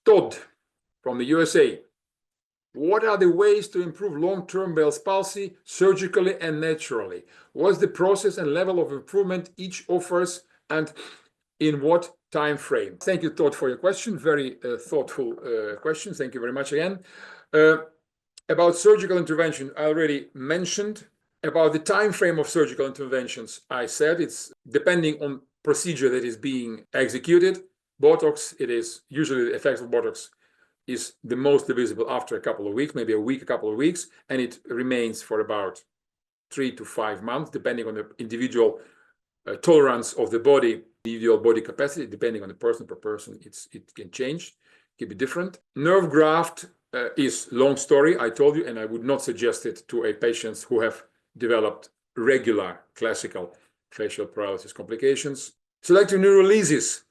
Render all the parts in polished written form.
Todd from the USA. What are the ways to improve long-term Bell's palsy surgically and naturally? What's the process and level of improvement each offers, and in what time frame? Thank you, Todd, for your question. Very thoughtful question. Thank you very much again. About surgical intervention, I already mentioned. About the time frame of surgical interventions, I said it's depending on procedure that is being executed. Botox, it is usually the effects of Botox is the most visible after a couple of weeks, maybe a week, a couple of weeks, and it remains for about 3 to 5 months, depending on the individual tolerance of the body, individual body capacity, depending on the person per person, it can change, it can be different. Nerve graft is long story, I told you, and I would not suggest it to a patients who have developed regular classical facial paralysis complications. Selective neurolysis,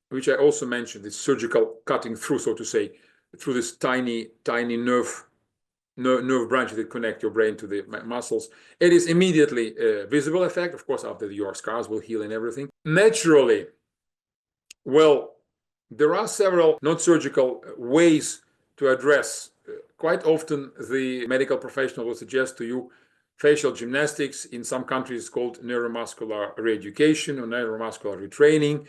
which I also mentioned, is surgical cutting through, so to say, through this tiny nerve branches that connect your brain to the muscles. It is immediately a visible effect, of course, after your scars will heal and everything. Naturally, well, there are several non-surgical ways to address. Quite often, the medical professional will suggest to you facial gymnastics. In some countries, it's called neuromuscular re-education or neuromuscular retraining,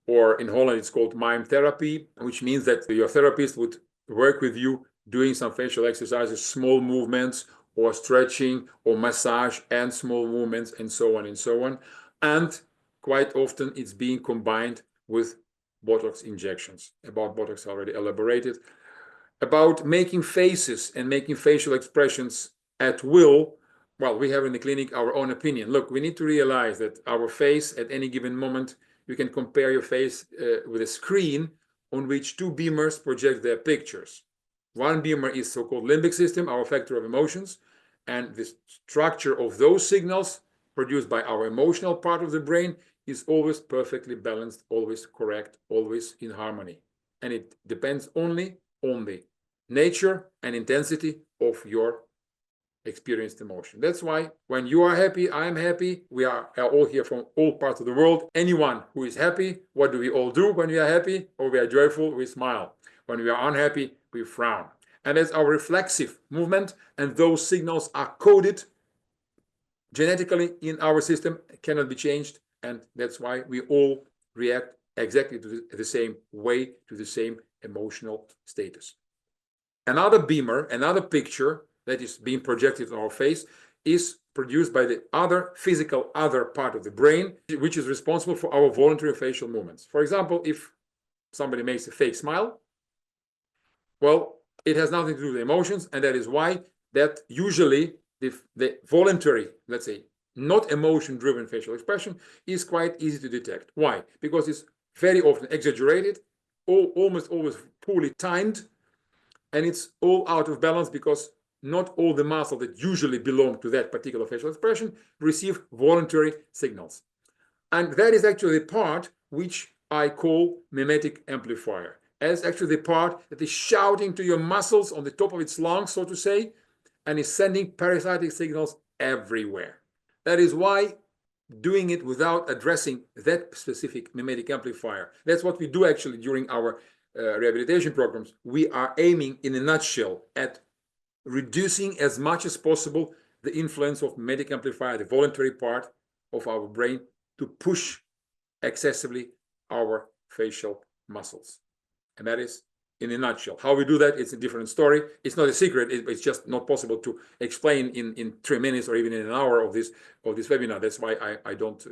or in Holland, it's called mime therapy, which means that your therapist would work with you doing some facial exercises, small movements, or stretching, or massage, and small movements, and so on and so on. And quite often, it's being combined with Botox injections. About Botox, I already elaborated. About making faces and making facial expressions at will, well, we have in the clinic our own opinion. Look, we need to realize that our face at any given moment, you can compare your face with a screen on which 2 beamers project their pictures. One beamer is so-called limbic system, our factor of emotions, and the structure of those signals produced by our emotional part of the brain is always perfectly balanced, always correct, always in harmony. And it depends only on the nature and intensity of your experienced emotion. That's why when you are happy, I am happy. We are all here from all parts of the world. Anyone who is happy, what do we all do when we are happy or we are joyful? We smile. When we are unhappy, we frown. And that's our reflexive movement, and those signals are coded genetically in our system, cannot be changed, and that's why we all react exactly to the same way, to the same emotional status. Another beamer, another picture that is being projected on our face is produced by the other physical other part of the brain, which is responsible for our voluntary facial movements. For example, if somebody makes a fake smile, well, it has nothing to do with emotions, and that is why that usually the voluntary, let's say, not emotion-driven facial expression is quite easy to detect. Why? Because it's very often exaggerated, almost always poorly timed, and it's all out of balance because not all the muscles that usually belong to that particular facial expression receive voluntary signals. And that is actually the part which I call mimetic amplifier, as actually the part that is shouting to your muscles on the top of its lungs, so to say, and is sending parasitic signals everywhere. That is why doing it without addressing that specific mimetic amplifier, that's what we do actually during our rehabilitation programs. We are aiming in a nutshell at reducing as much as possible the influence of mimetic amplifier, the voluntary part of our brain, to push excessively our facial muscles. And that is in a nutshell. How we do that, it's a different story. It's not a secret. It's just not possible to explain in 3 minutes or even in an hour of this webinar. That's why I don't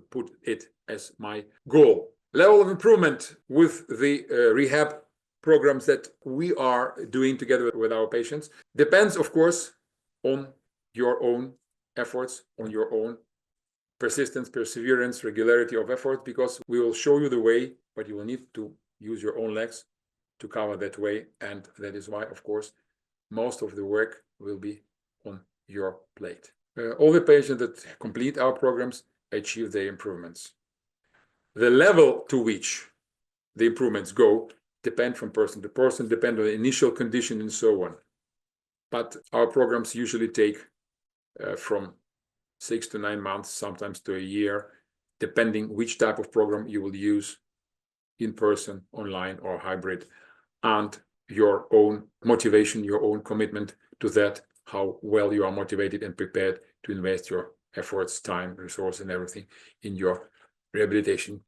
put it as my goal. Level of improvement with the rehab programs that we are doing together with our patients depends, of course, on your own efforts, on your own persistence, perseverance, regularity of effort, because we will show you the way, but you will need to use your own legs to cover that way. And that is why, of course, most of the work will be on your plate. All the patients that complete our programs achieve their improvements. The level to which the improvements go depend from person to person, depend on the initial condition and so on. But our programs usually take from 6 to 9 months, sometimes to a year, depending which type of program you will use, in person, online, or hybrid. and your own motivation, your own commitment to that, how well you are motivated and prepared to invest your efforts, time, resources, and everything in your rehabilitation